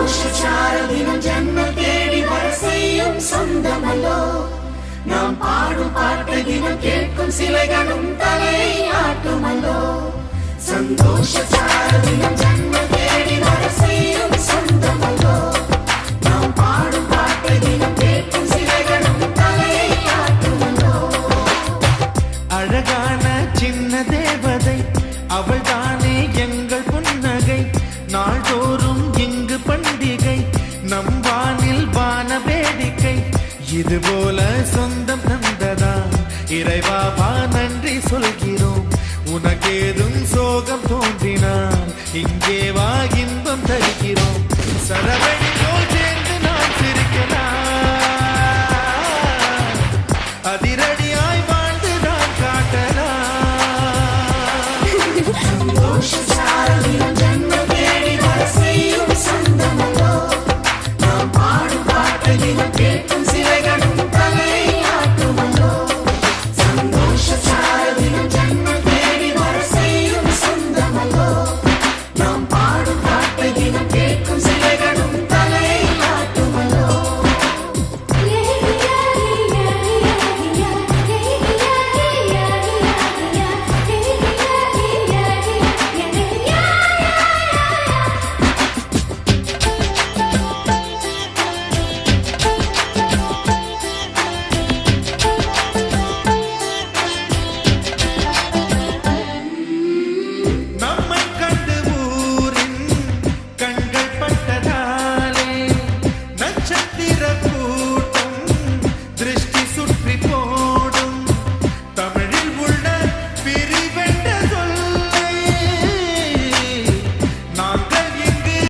சந்தோஷச்சாரதினம் ஜன்னல் தேடி வர செய்யும் சொந்தமல்லோ நாம் பாடும் பாட்டை தினம் கேட்கும் சிலைகளும் தலையை ஆட்டுமல்லோ சந்தோஷச்சாரதினம் ஜன்னல் தேடி வர செய்யும் சொந்தமல்லோ நாம் பாடும் பாட்டை தினம் கேட்கும் சிலைகளும் தலையை ஆட்டுமல்லோ அழகான சின்ன தேவதை அவள் தானே எங்கள் புன்னகை நாள்தோறும் இங்கு பண்டிகை நம் வானில் வான வேடிக்கை இதுபோல சொந்தம் தந்ததா இறைவா நன்றி சொல்கிறோம் உனக்கேதும் சோகம் தோன்றினால் இங்கே வா இன்பம் தருகிறோம் சரவண